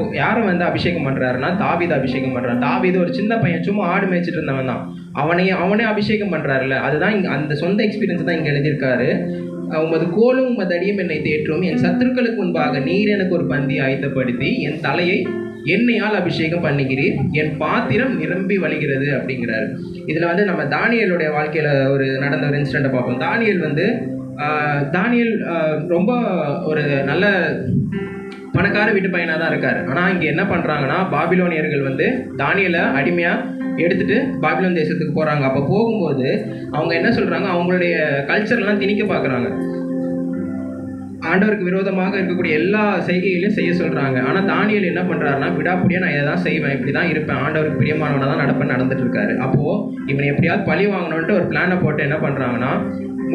அபிஷேகம் பண்ணுறாருன்னா தாவீது அபிஷேகம் பண்ணுறாரு. தாவீது ஒரு சின்ன பையன், சும்மா ஆடு மேய்ச்சிட்டு இருந்தவன் தான், அவனே அபிஷேகம் பண்ணுறாருல்ல. அதுதான் அந்த சொந்த எக்ஸ்பீரியன்ஸ் தான் இங்கே எழுதியிருக்காரு. உமது கோலும் உமது அடியும் என்னை தேற்றும், என் சத்துருக்களுக்கு முன்பாக நீர் எனக்கு ஒரு பந்தி ஆயத்தப்படுத்தி என் தலையை எண்ணெயால் அபிஷேகம் பண்ணுகிறீர், என் பாத்திரம் நிரம்பி வழிகிறது அப்படிங்கிறாரு. இதில் நம்ம தானியேலுடைய வாழ்க்கையில் நடந்த ஒரு இன்சிடெண்ட்டை பார்ப்போம். தானியேல் ரொம்ப ஒரு நல்ல பணக்கார வீட்டு பையனாக தான் இருக்கார். ஆனால் இங்கே என்ன பண்ணுறாங்கன்னா, பாபிலோனியர்கள் தானியேலை அடிமையாக எடுத்துகிட்டு பாபிலோன் தேசத்துக்கு போகிறாங்க. அப்போ போகும்போது அவங்க என்ன சொல்கிறாங்க, அவங்களுடைய கல்ச்சர்லாம் திணிக்க பார்க்குறாங்க. ஆண்டவருக்கு விரோதமாக இருக்கக்கூடிய எல்லா செய்கைகளையும் செய்ய சொல்கிறாங்க. ஆனால் தானியேல் என்ன பண்ணுறாருன்னா, விடாப்படியாக நான் இதை தான் செய்வேன், இப்படி தான் இருப்பேன், ஆண்டவருக்கு பிரியமானவனாக தான் நடந்துட்டு இருக்காரு. அப்போது இவனை எப்படியாவது பழி வாங்கணுன்ட்டு ஒரு பிளானை போட்டு என்ன பண்ணுறாங்கன்னா,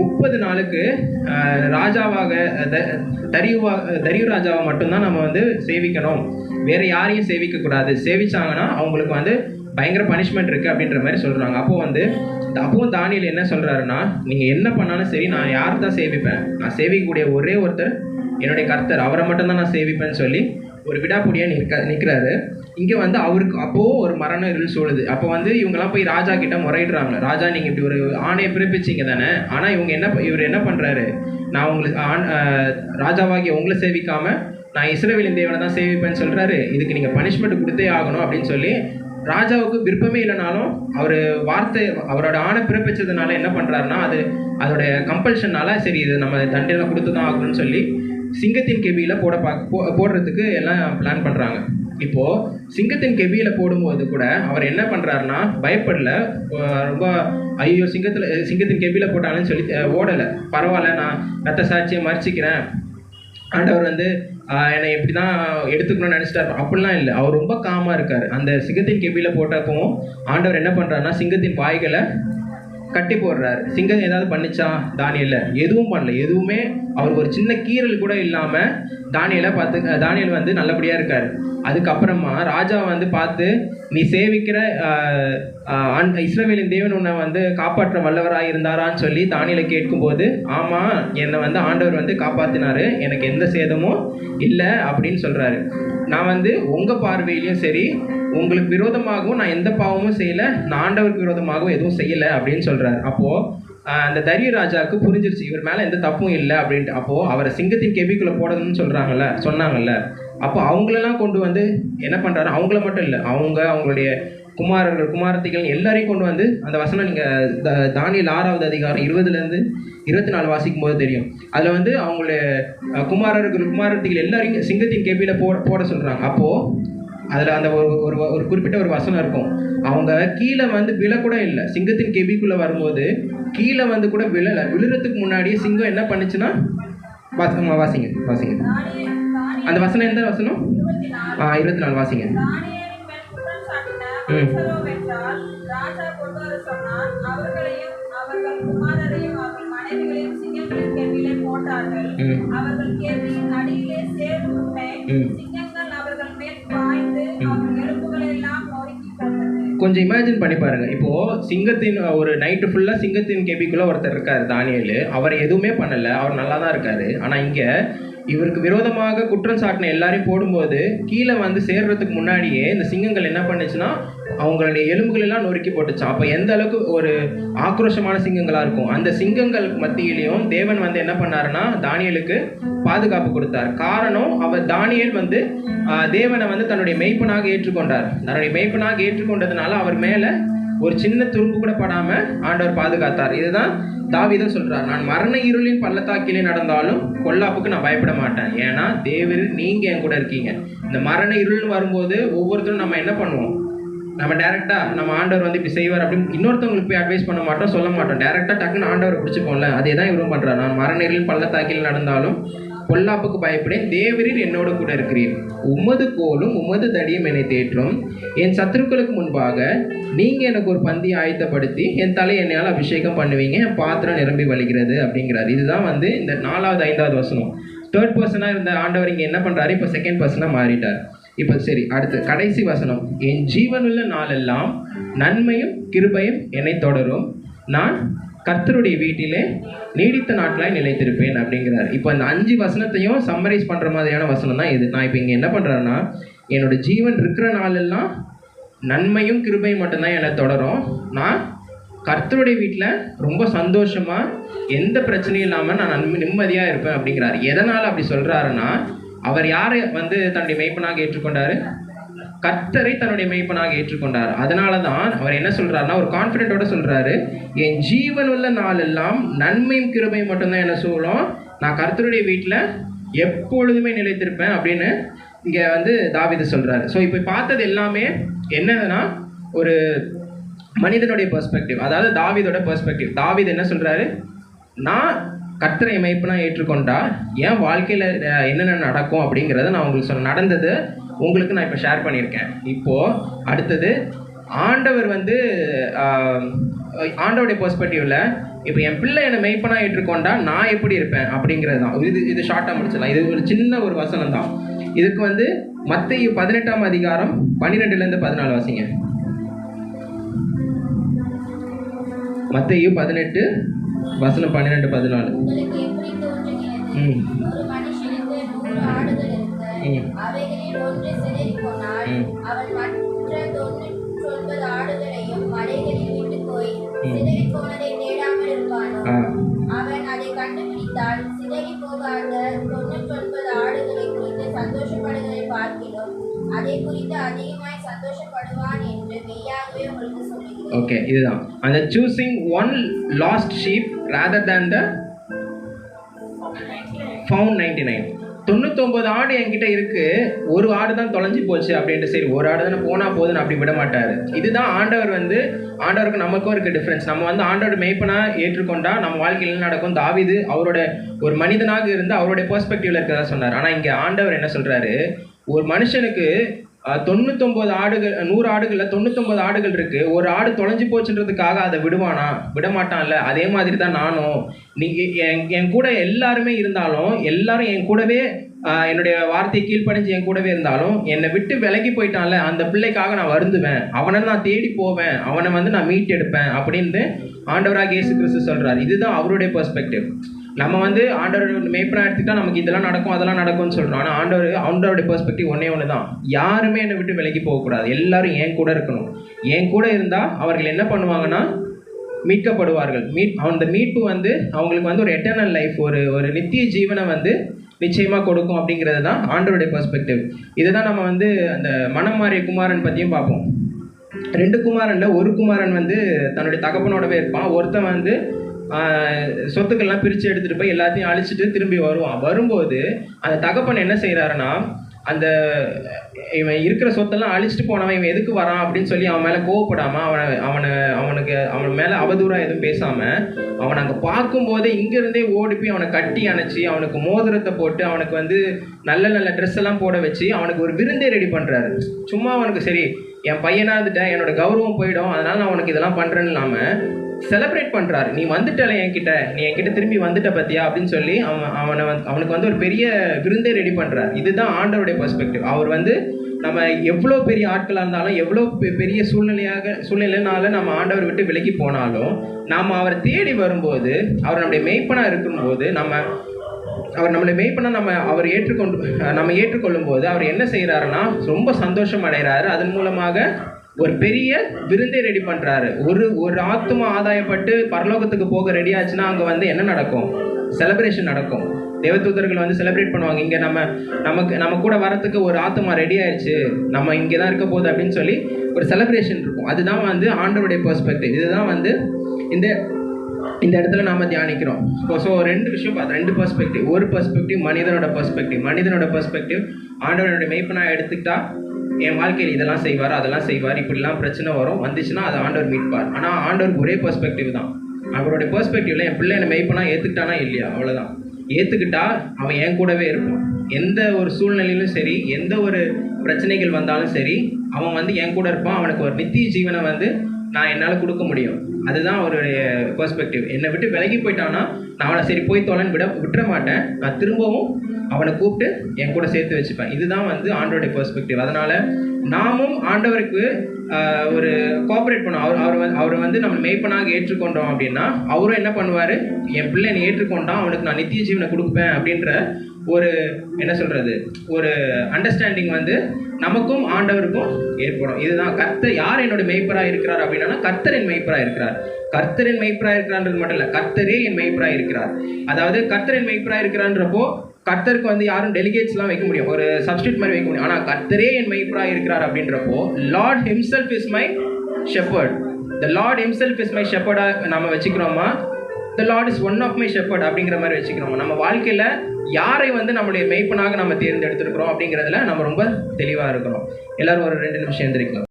30 நாளுக்கு ராஜாவாக தரியு ராஜாவை மட்டும்தான் நம்ம சேவிக்கணும், வேற யாரையும் சேவிக்கக்கூடாது, சேவிச்சாங்கன்னா அவங்களுக்கு பயங்கர பனிஷ்மெண்ட் இருக்குது அப்படின்ற மாதிரி சொல்கிறாங்க. அப்போவும் தானியேல் என்ன சொல்கிறாருன்னா, நீங்கள் என்ன பண்ணாலும் சரி, நான் யார் தான் சேவிப்பேன், நான் சேவிக்கக்கூடிய ஒரே ஒருத்தர் என்னுடைய கர்த்தர், அவரை மட்டும்தான் நான் சேவிப்பேன்னு சொல்லி ஒரு விடாப்புடியாக நிற்கிறாரு. இங்கே வந்து அவருக்கு அப்போது ஒரு மரண இருள் சூழுது. அப்போ வந்து இவங்கெல்லாம் போய் ராஜா கிட்ட முறையிடுறாங்க. ராஜா, நீங்கள் இப்படி ஒரு ஆணையை பிறப்பிச்சிங்க தானே, ஆனால் இவர் என்ன பண்ணுறாரு, நான் உங்களுக்கு ராஜாவாகிய உங்களை சேவிக்காமல் நான் இஸ்ரவேலின் தேவனை தான் சேவிப்பேன்னு சொல்கிறாரு. இதுக்கு நீங்கள் பனிஷ்மெண்ட் கொடுத்தே ஆகணும் அப்படின்னு சொல்லி ராஜாவுக்கு விருப்பமே இல்லைனாலும் அவர் வார்த்தை அவரோட ஆணை பிறப்பிச்சதுனால என்ன பண்ணுறாருன்னா அதோடைய கம்பல்ஷனால சரி இது நம்ம தண்டனை கொடுத்து தான் ஆகணும்னு சொல்லி சிங்கத்தின் கெபியில் போடுறதுக்கு எல்லாம் பிளான் பண்ணுறாங்க. இப்போது சிங்கத்தின் கெபியில் போடும்போது கூட அவர் என்ன பண்ணுறாருன்னா பயப்படல, ரொம்ப ஐயோ சிங்கத்தின் கெபியில் போட்டாங்கன்னு சொல்லி ஓடலை. பரவாயில்ல, நான் ரத்த சாட்சியை மறைச்சிக்கிறேன், ஆண்டவர் வந்து என்னை எப்படி தான் எடுத்துக்கணும்னு நினச்சிட்டாரு, அப்படிலாம் இல்லை. அவர் ரொம்ப காமாக இருக்கார். அந்த சிங்கத்தின் கெபியில் போட்டப்பவும் ஆண்டவர் என்ன பண்ணுறாருன்னா சிங்கத்தின் வாய்களை கட்டி போடுறாரு. சிங்கம் ஏதாவது பண்ணிச்சா? தானியேல எதுவும் பண்ணல. எதுவுமே அவருக்கு ஒரு சின்ன கீறல் கூட இல்லாமல் தானியேல் வந்து நல்லபடியாக இருக்கார். அதுக்கப்புறமா ராஜா வந்து பார்த்து, நீ சேவிக்கிற இஸ்ரவேலின் தேவன் உன்னை வந்து காப்பாற்ற வல்லவராக இருந்தாரான்னு சொல்லி தானியேலை கேட்கும்போது, ஆமாம், என்னை வந்து ஆண்டவர் வந்து காப்பாற்றினாரு, எனக்கு எந்த சேதமும் இல்லை அப்படின்னு சொல்கிறாரு. நான் வந்து உங்கள் பார்வையிலையும் சரி, உங்களுக்கு விரோதமாகவும் நான் எந்த பாவமும் செய்யலை, நான் ஆண்டவருக்கு விரோதமாகவும் எதுவும் செய்யலை அப்படின்னு சொல்கிறார். அப்போது அந்த தரிய ராஜாவுக்கு புரிஞ்சிருச்சு இவர் மேலே எந்த தப்பும் இல்லை அப்படின்ட்டு. அப்போது அவரை சிங்கத்தின் கெபிக்குள்ளே போடணும்னு சொன்னாங்கல்ல. அப்போ அவங்களெல்லாம் கொண்டு வந்து என்ன பண்ணுறாரு, அவங்கள மட்டும் இல்லை, அவங்களுடைய குமாரத்திகள் எல்லாரையும் கொண்டு வந்து அந்த வசனம் நீங்கள் தானியேல் 6வது அதிகாரம் 20-24 வாசிக்கும் போது தெரியும். அதில் வந்து அவங்களுடைய குமாரத்திகள் எல்லாரையும் சிங்கத்தின் கெபியில் போட சொல்கிறாங்க. அப்போது அதில் அந்த ஒரு குறிப்பிட்ட ஒரு வசனம் இருக்கும், அவங்க கீழே வந்து விழக்கூட இல்லை. சிங்கத்தின் கெபிக்குள்ளே வரும்போது கீழே வந்து கூட விழலை. விழுறதுக்கு முன்னாடியே சிங்கம் என்ன பண்ணுச்சுன்னா, வாசிங்க அந்த வசனம். எந்த வசனம்? 24 வாசிங்க. கொஞ்சம் இமேஜின் பண்ணி பாருங்க. இப்போ சிங்கத்தின் ஒரு நைட்டு ஃபுல்லா சிங்கத்தின் கெபிக்குள்ள ஒருத்தர் இருக்காரு தானியேல். அவர் எதுவுமே பண்ணல, அவர் நல்லா தான் இருக்காரு. ஆனா இங்க இவருக்கு விரோதமாக குற்றம் சாட்டின எல்லாரையும் போடும்போது கீழே வந்து சேர்றதுக்கு முன்னாடியே இந்த சிங்கங்கள் என்ன பண்ணுச்சுன்னா அவங்களுடைய எலும்புகள் எல்லாம் நொறுக்கி போட்டுச்சு. அப்போ எந்த அளவுக்கு ஒரு ஆக்ரோஷமான சிங்கங்களா இருக்கும். அந்த சிங்கங்கள் மத்தியிலையும் தேவன் வந்து என்ன பண்ணாருன்னா தானியேலுக்கு பாதுகாப்பு கொடுத்தார். காரணம், அவர் தானியேல் வந்து தேவனை வந்து தன்னுடைய மெய்ப்பனாக ஏற்றுக்கொண்டார். தன்னுடைய மெய்ப்பனாக ஏற்றுக்கொண்டதுனால அவர் மேல ஒரு சின்ன துரும்பு கூட படாம ஆண்டவர் பாதுகாத்தார். இதுதான் தாவீதும் சொல்றார், நான் மரண இருளின் பள்ளத்தாக்கிலே நடந்தாலும் பொல்லாப்புக்கு நான் பயப்பட மாட்டேன், ஏன்னா தேவர் நீங்க என் கூட இருக்கீங்க. இந்த மரண இருள்னு வரும்போது ஒவ்வொருத்தரும் நம்ம என்ன பண்ணுவோம், நம்ம டேரெக்டா நம்ம ஆண்டவர் வந்து இப்படி செய்வார் அப்படின்னு இன்னொருத்தவங்களுக்கு போய் அட்வைஸ் பண்ண மாட்டோம், சொல்ல மாட்டோம். டேரெக்டா டக்குன்னு ஆண்டவர் பிடிச்சிப்போம்ல, அதே தான் இவரும் பண்றாரு. நான் மரண இருளின் பள்ளத்தாக்கில் நடந்தாலும் பொல்லாப்புக்கு பயப்படேன், தேவரீர் என்னோட கூட இருக்கிறீர், உமது கோலும் உமது தடியும் என்னை தேற்றும், என் சத்துருக்களுக்கு முன்பாக நீங்க எனக்கு ஒரு பந்தியை ஆயத்தப்படுத்தி என் தலையை என்னையால் அபிஷேகம் பண்ணுவீங்க, என் பாத்திரம் நிரம்பி வழிகிறது அப்படிங்கிறார். இதுதான் வந்து இந்த 4வது 5வது வசனம். தேர்ட் பர்சனா இருந்த ஆண்டவர் இங்க என்ன பண்றாரு, இப்போ செகண்ட் பர்சனா மாறிட்டார். இப்போ சரி, அடுத்து கடைசி வசனம், என் ஜீவனுள்ள நாளெல்லாம் நன்மையும் கிருபையும் என்னை தொடரும், நான் கர்த்தருடைய வீட்டிலே நீடித்த நாட்களாய் நிலைத்திருப்பேன் அப்படிங்கிறார். இப்போ இந்த 5 வசனத்தையும் சம்மரைஸ் பண்ற மாதிரியான வசனம் தான் இது. நான் இப்போ இங்க என்ன பண்றேன்னா, என்னோட ஜீவன் இருக்கிற நாளெல்லாம் நன்மையும் கிருபையும் மட்டும்தான் என்னை தொடரும், நான் கர்த்தருடைய வீட்டில் ரொம்ப சந்தோஷமா எந்த பிரச்சனையும் இல்லாமல் நான் நிம்மதியாக இருப்பேன் அப்படிங்கிறாரு. எதனால் அப்படி சொல்றாருன்னா, அவர் யாரை வந்து தன்னுடைய மெய்ப்பனாக ஏற்றுக்கொண்டாரு, கர்த்தரை தன்னுடைய மெய்ப்பனாக ஏற்றுக்கொண்டார். அதனால தான் அவர் என்ன சொல்றாருன்னா, ஒரு கான்ஃபிடென்ட்டோட சொல்றாரு, என் ஜீவன் உள்ள நாளெல்லாம் நன்மையும் கிருபையும் மட்டும்தான் என்ன சொல்லும், நான் கர்த்தருடைய வீட்டில் எப்பொழுதுமே நிலைத்திருப்பேன் அப்படின்னு இங்கே வந்து தாவீது சொல்றாரு. ஸோ இப்போ பார்த்தது எல்லாமே என்னதுன்னா ஒரு மனிதனுடைய பெர்ஸ்பெக்டிவ், அதாவது தாவீதோட பெர்ஸ்பெக்டிவ். தாவீது என்ன சொல்றாரு, நான் கர்த்தரை மெய்ப்பனா ஏற்றுக்கொண்டா என் வாழ்க்கையில் என்னென்ன நடக்கும் அப்படிங்கிறத நான் உங்களுக்கு நடந்தது உங்களுக்கு நான் இப்போ ஷேர் பண்ணியிருக்கேன். இப்போது அடுத்தது ஆண்டவர் வந்து ஆண்டவருடைய பெர்ஸ்பெக்டிவ்ல இப்போ என் பிள்ளை என்னை மெய்ப்பனா ஏற்றுக்கொண்டா நான் எப்படி இருப்பேன் அப்படிங்கிறது தான். இது ஷார்ட்டாக முடிச்சிடலாம். இது ஒரு சின்ன ஒரு வசனம் தான். இதுக்கு வந்து மத்தேயு 18ஆம் அதிகாரம் 12-14 வாசிங்க. மத்தேயு 18 வசனம் 12-14. உங்களுக்கு எப்படி தோன்றுகிறது, ஒரு மனுஷனுக்கு ஆடுகள் இருக்க அவைகளில் ஒன்று சிதறிப் போனால் அவன் மற்ற 99 ஆடுகளையும் மலைகளில் விட்டு போய் சிதறிப் போனதை தேடாமல் இருப்பானோ? அவன் அதை கண்டுபிடித்தால் சிதறி போகாத 99 ஆடுகளை குறித்து சந்தோஷப்படுவதை பார்க்கிறோம் அதை குறித்து அதிகமாய் சந்தோஷப்படுவான் என்று மெய்யாகவே உங்களுக்கு சொல்லுகிறேன். ஓகே, இதுதான் அந்த choosing one lost sheep rather than the found 99. 99 ஆடு என்கிட்ட இருக்கு, ஒரு ஆடு தான் தொலைஞ்சு போச்சு அப்படின்ட்டு சரி ஒரு ஆடு தானே போனா போதுன்னு அப்படி விட மாட்டாரு. இதுதான் ஆண்டவர் ஆண்டவருக்கு நமக்கும் இருக்க டிஃப்ரென்ஸ். நம்ம ஆண்டவர் மேய்ப்பனா ஏற்றுக்கொண்டா நம்ம வாழ்க்கையில் என்ன நடக்கும்? தாவீது அவரோட ஒரு மனிதனாக இருந்து அவருடைய பெர்ஸ்பெக்டிவ்ல இருக்கிறதா சொன்னார். ஆனா இங்க ஆண்டவர் என்ன சொல்றாரு? ஒரு மனுஷனுக்கு 99 ஆடுகள் 100 ஆடுகள்ல 99 ஆடுகள் இருக்கு, ஒரு ஆடு தொலைஞ்சு போச்சுன்றதுக்காக அதை விடமாட்டான்ல. அதே மாதிரி தான் நானும். நீங்க என் கூட எல்லாருமே இருந்தாலும், எல்லாரும் என் கூடவே என்னுடைய வார்த்தையை கீழ்ப்படிஞ்சு என் கூடவே இருந்தாலும், என்னை விட்டு விலகி போயிட்டான்ல அந்த பிள்ளைக்காக நான் வருந்துவேன், அவனை நான் தேடி போவேன், அவனை நான் மீட் எடுப்பேன் அப்படின்னு ஆண்டவராக இயேசு கிறிஸ்து சொல்றாரு. இதுதான் அவருடைய பெர்ஸ்பெக்டிவ். நம்ம ஆண்டவர் மேய்ப்பனா எடுத்துக்கிட்டா நமக்கு இதெல்லாம் நடக்கும் அதெல்லாம் நடக்கும்னு சொல்றோம். ஆனால் ஆண்டவருடைய பெர்ஸ்பெக்டிவ் ஒன்று தான். யாருமே என்னை விட்டு விலகி போகக்கூடாது, எல்லாரும் என் கூட இருக்கணும். என் கூட இருந்தால் அவர்கள் என்ன பண்ணுவாங்கன்னா மீட்கப்படுவார்கள். அந்த மீட்பு அவங்களுக்கு ஒரு எட்டர்னல் லைஃப், ஒரு நித்திய ஜீவனை நிச்சயமாக கொடுக்கும் அப்படிங்கிறது தான் ஆண்டவருடைய பெர்ஸ்பெக்டிவ். இதுதான் நம்ம அந்த மனம் மாறிய குமாரன் பற்றியும் பார்ப்போம். 2 குமாரனில் ஒரு குமாரன் தன்னுடைய தகப்பனோடவே இருப்பான். ஒருத்தன் சொத்துக்கள்லாம் பிரித்து எடுத்துகிட்டு போய் எல்லாத்தையும் அழிச்சிட்டு திரும்பி வரும்போது அந்த தகப்பன் என்ன செய்கிறாருன்னா, இவன் இருக்கிற சொத்தெல்லாம் அழிச்சிட்டு போனவன் இவன் எதுக்கு வரான் அப்படின்னு சொல்லி அவன் மேலே கோவப்படாமல் அவன் மேலே அவதூறாக எதுவும் பேசாமல் அவனை அங்கே பார்க்கும்போதே இங்கேருந்தே ஓடி போய் அவனை கட்டி அணைச்சி அவனுக்கு மோதிரத்தை போட்டு அவனுக்கு நல்ல நல்ல ட்ரெஸ் எல்லாம் போட வச்சு அவனுக்கு ஒரு விருந்தே ரெடி பண்ணுறாரு. சும்மா அவனுக்கு சரி என் பையனா இருந்துட்டேன், என்னோட கௌரவம் போயிடும், அதனால நான் அவனுக்கு இதெல்லாம் பண்ணுறேன்னு இல்லாமல் செலிப்ரேட் பண்ணுறாரு. நீ வந்துட்டல நீ என்கிட்ட திரும்பி வந்துட்ட பத்தியா அப்படின்னு சொல்லி அவனுக்கு ஒரு பெரிய விருந்தே ரெடி பண்ணுறாரு. இதுதான் ஆண்டவருடைய பெர்ஸ்பெக்டிவ். அவர் நம்ம எவ்வளோ பெரிய ஆட்களாக இருந்தாலும், எவ்வளோ பெரிய சூழ்நிலைனால நம்ம ஆண்டவர் விட்டு விலகி போனாலும், நாம் அவரை தேடி வரும்போது, அவர் நம்முடைய மேய்ப்பனாக இருக்கும்போது, அவர் நம்மளை மேய்ப்பனா அவர் ஏற்றுக்கொள்ளும் போது அவர் என்ன செய்கிறாருன்னா ரொம்ப சந்தோஷம் அடைகிறாரு. அதன் மூலமாக ஒரு பெரிய விருந்தை ரெடி பண்ணுறாரு. ஒரு ஆத்துமா ஆதாயப்பட்டு பரலோகத்துக்கு போக ரெடி ஆச்சுன்னா அங்கே என்ன நடக்கும்? செலிப்ரேஷன் நடக்கும். தேவதூதர்கள் செலிப்ரேட் பண்ணுவாங்க. இங்கே நம்ம கூட வரத்துக்கு ஒரு ஆத்துமா ரெடி ஆயிடுச்சு, நம்ம இங்கே தான் இருக்க போகுது அப்படின்னு சொல்லி ஒரு செலிப்ரேஷன் இருக்கும். அதுதான் ஆண்டவருடைய பெர்ஸ்பெக்டிவ். இதுதான் இந்த இடத்துல நாம தியானிக்கிறோம். ஸோ 2 விஷயம் பார்த்தோம், 2 பெர்ஸ்பெக்டிவ். ஒரு பெர்ஸ்பெக்டிவ் மனிதனோட பெர்ஸ்பெக்டிவ். ஆண்டவனுடைய மேய்ப்பனா எடுத்துக்கிட்டா என் வாழ்க்கையில் இதெல்லாம் செய்வார், அதெல்லாம் செய்வார், இப்படிலாம் பிரச்சனை வந்துச்சுன்னா அதை ஆண்டவர் மீட்பார். ஆனால் ஆண்டவருக்கு ஒரே பெர்ஸ்பெக்டிவ் தான். அவருடைய பெர்ஸ்பெக்டிவ்ல என் பிள்ளை என்னை மேய்ப்பனா ஏற்றுக்கிட்டானா இல்லையா, அவ்வளோதான். ஏற்றுக்கிட்டா அவன் என் கூடவே இருப்பான். எந்த ஒரு சூழ்நிலையிலும் சரி, எந்த ஒரு பிரச்சனைகள் வந்தாலும் சரி, அவன் என் கூட இருப்பான். அவனுக்கு ஒரு நித்திய ஜீவனை நான் என்னால் கொடுக்க முடியும். அதுதான் அவருடைய பெர்ஸ்பெக்டிவ். என்னை விட்டு விலகி போயிட்டான்னா நான் அவனை சரி போய் தோலன்னு விட்டுற மாட்டேன். நான் திரும்பவும் அவனை கூப்பிட்டு என் கூட சேர்த்து வச்சுப்பேன். இதுதான் ஆண்டவருடைய பெர்ஸ்பெக்டிவ். அதனால் நாமும் ஆண்டவருக்கு ஒரு கோஆப்ரேட் பண்ணோம். அவர் நம்ம மேய்ப்பனாக ஏற்றுக்கொண்டோம் அப்படின்னா அவரும் என்ன பண்ணுவார்? என் பிள்ளை என்னை ஏற்றுக்கொண்டான், அவனுக்கு நான் நித்திய ஜீவனை கொடுப்பேன் அப்படின்ற ஒரு என்ன சொல்கிறது, ஒரு அண்டர்ஸ்டாண்டிங் நமக்கும் ஆண்டவருக்கும் ஏற்படும். இதுதான் கர்த்தர் யார் என்னோட மேய்ப்பராக இருக்கிறார் அப்படின்னா, கர்த்தர் என் மேய்ப்பராக இருக்கிறார். கர்த்தரின் மேய்ப்பராக இருக்கிறான்றது மட்டும் இல்லை, கர்த்தரே என் மேய்ப்பராக இருக்கிறார். அதாவது கர்த்தரின் மேய்ப்பராக இருக்கிறான்றப்போ கர்த்தருக்கு யாரும் டெலிகேட்ஸ்லாம் வைக்க முடியும், ஒரு சப்ஸ்டியூட் மாதிரி வைக்க முடியும். ஆனால் கர்த்தரே என் மேய்ப்பராக இருக்கிறார் அப்படின்றப்போ Lord himself is my shepherd. The Lord himself is my ஷெப்பர்டாக நம்ம வச்சுக்கிறோமா? The Lord is one of my shepherd அப்படிங்கிற மாதிரி வச்சுக்கிறோம். நம்ம வாழ்க்கையில் யாரை நம்மளுடைய மேய்ப்பனாக நம்ம தேர்ந்தெடுத்துருக்கிறோம் அப்படிங்கிறதுல நம்ம ரொம்ப தெளிவாக இருக்கிறோம். எல்லாரும் ஒரு 2 நிமிஷம் எழுந்திருக்கலாம்.